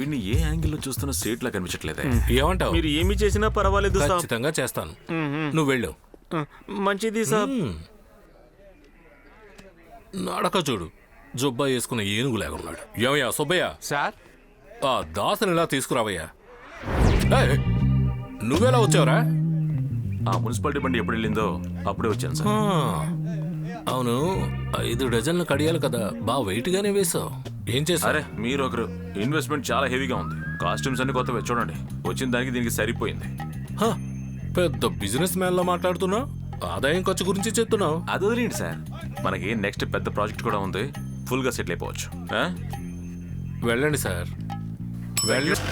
వీడిని ఏ యాంగిల్లో చూస్తున్నా సేట్లా కనిపించట్లేదే. ఏమంటావు? మీరు ఏమి చేసినా పర్వాలేదు సాబ్. ఖచ్చితంగా చేస్తాను. నువ్వు వెళ్ళు. మంచిది సాబ్. నడక చూడు, జుబ్బా వేసుకున్న ఏనుగులాగా ఉన్నాడు. ఏమయ్యా సుబ్బయ్య, సార్ ఆ దాసుని ఇలా తీసుకురావయ్యా. ఏయ్, నువ్వెలా వచ్చావురా? ఆ మున్సిపాలిటీ బండి ఎప్పుడు వెళ్ళిందో అప్పుడే వచ్చాను సార్. అవును, 5 డజన్లు కడియాలి కదా, బాగా వెయిట్ గానే వేసావు. ఏం చేశారు? అరే మీరు ఒకరు, ఇన్వెస్ట్మెంట్ చాలా హెవీగా ఉంది. కాస్ట్యూమ్స్ అన్ని కొత్తవి చూడండి, వచ్చిన దానికి దీనికి సరిపోయింది. పెద్ద బిజినెస్ మ్యాన్ లా మాట్లాడుతున్నావు. ఆదాయం ఖర్చు గురించి చెప్తున్నావు. అది వదిలేండి సార్, మనకి నెక్స్ట్ పెద్ద ప్రాజెక్ట్ కూడా ఉంది. ఫుల్ గా సెటిల్ అయిపోవచ్చు. వెళ్ళండి సార్, వెళ్ళండి.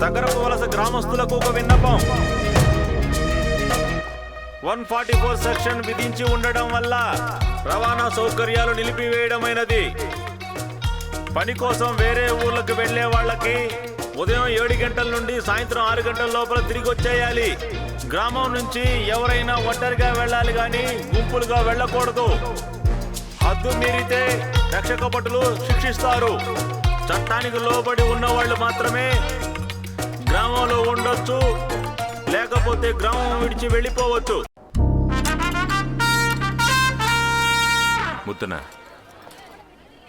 తగరపు వలస గ్రామస్తులకు ఒక విన్నపం. 144 సెక్షన్ విధించి ఉండడం వల్ల రవాణా సౌకర్యాలు నిలిపివేయడమైనది. పని కోసం వేరే ఊర్లకు వెళ్లే వాళ్ళకి ఉదయం 7 గంటల నుండి సాయంత్రం 6 గంటల లోపల తిరిగి వచ్చేయాలి. గ్రామం నుంచి ఎవరైనా ఒంటరిగా వెళ్ళాలి గాని గుంపులుగా వెళ్ళకూడదు. హద్దు మీరితే రక్షక భటులు శిక్షిస్తారు. చట్టానికి లోబడి ఉన్నవాళ్లు మాత్రమే గ్రామంలో ఉండొచ్చు, లేకపోతే గ్రామం విడిచి వెళ్ళిపోవచ్చు. ముత్తన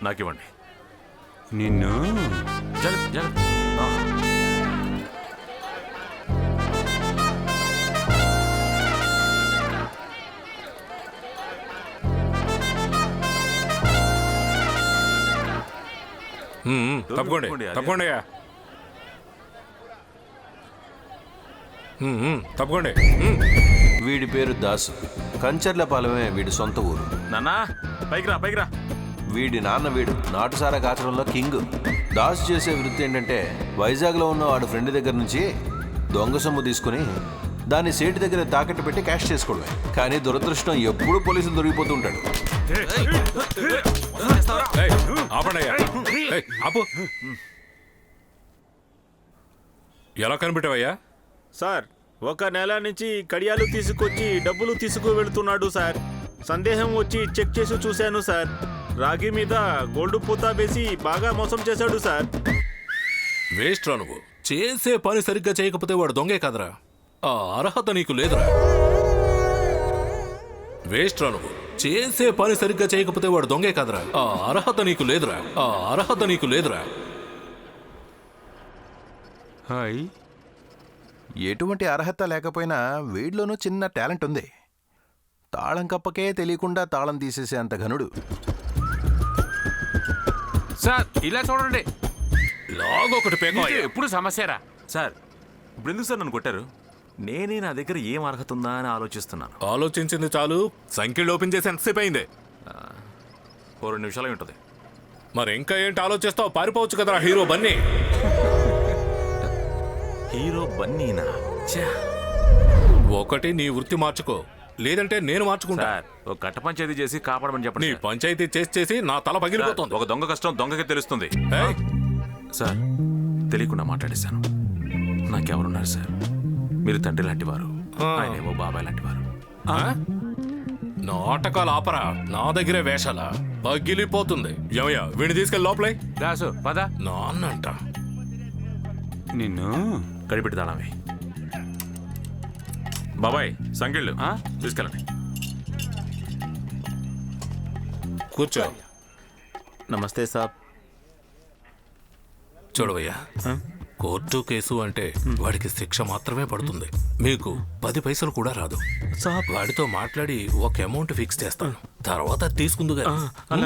నాకివ్వండి. నిన్ను తప్పకుండా తప్పకుండా తప్పకుండా. వీడి పేరు దాసు, కంచర్లపాలెమే వీడి సొంత ఊరు. నాన్నా పైకి రా, పైకి రా. వీడి నాన్న వీడు నాటుసారా కాచడంలో కింగ్. దాసు చేసే వృత్తి ఏంటంటే వైజాగ్లో ఉన్న వాడు ఫ్రెండ్ దగ్గర నుంచి దొంగ సొమ్ము తీసుకుని దాన్ని సేటు దగ్గర తాకట్టు పెట్టి క్యాష్ చేసుకోవడమే. కానీ దురదృష్టం ఎప్పుడూ పోలీసులు దొరికిపోతుంటాడు. ఎలా కనిపెట్టావయ్యా? సార్, 1 నెల నుంచి కడియాలు తీసుకొచ్చి డబ్బులు తీసుకు వెళుతున్నాడు సార్. సందేహం వచ్చి చెక్ చేసి చూశాను సార్. రాగి మీద గోల్డ్ పూత వేసి బాగా మోసం చేశాడు సార్. వేస్ట్ రా నువ్వు. చేసే పని సరిగ్గా చేయకపోతే వాడు దొంగే కదరా. ఆ అర్హత నీకు లేదురా. వేస్ట్ రా నువ్వు. చేసే పని సరిగ్గా చేయకపోతే వాడు దొంగే కదరా. ఆ అర్హత నీకు లేదురా. ఆ అర్హత నీకు లేదురా. హాయ్. ఎటువంటి అర్హత లేకపోయినా వీడిలోనూ చిన్న టాలెంట్ ఉంది. తాళం కప్పకే తెలియకుండా తాళం తీసేసే అంత ఘనుడు. సార్ ఇలా చూడండి, లాగొకటి పెంగ. ఎప్పుడు సమస్యరా సార్, ఇప్పుడు ఎందుకు సార్ నన్ను కొట్టారు? నేనే నా దగ్గర ఏం అర్హత ఉందా అని ఆలోచిస్తున్నాను. ఆలోచించింది చాలు, సంఖ్యలు ఓపెన్ చేసి ఎంతసేపు అయింది? 2 నిమిషాలు ఉంటుంది. మరి ఇంకా ఏంటి ఆలోచిస్తావు? పారిపోవచ్చు కదరా హీరో బన్నీ. హీరో బన్నీనా? ఒకటి నీ వృత్తి మార్చుకో, లేదంటే నేను మార్చుకుంటా. సార్, ఒక కట్ట పంచాయతీ చేసి కాపాడమని చెప్పండి. నీ సార్. పంచాయతీ చేసి చేసి నా తల పగిలిపోతుంది. ఒక దొంగ కష్టం దొంగకే తెలుస్తుంది. ఏయ్, సార్, తెలియకుండా మాట్లాడేశాను. నాకెవరున్నారు సార్? మీరు తండ్రి లాంటి వారు, ఆయనేమో బాబాయ్ లాంటి వారు. నాటకాలు ఆపరా, నా దగ్గరే వేషాల పగిలిపోతుంది. ఏమయ్యా, వీడిని తీసుకెళ్ళి లోపలే. దాసు పద. నాన్నంట. నిన్ను కడిపెట్టి తాళమే. బాబాయ్ సంగిళ్ళు తీసుకెళ్ళండి. కూర్చో. నమస్తే సాబ్. చూడవయ్యా, కోర్టు కేసు అంటే వాడికి శిక్ష మాత్రమే పడుతుంది. మీకు 10 పైసలు కూడా రాదు. వాడితో మాట్లాడి ఒక అమౌంట్ ఫిక్స్ చేస్తాను, తర్వాత తీసుకుందుగా.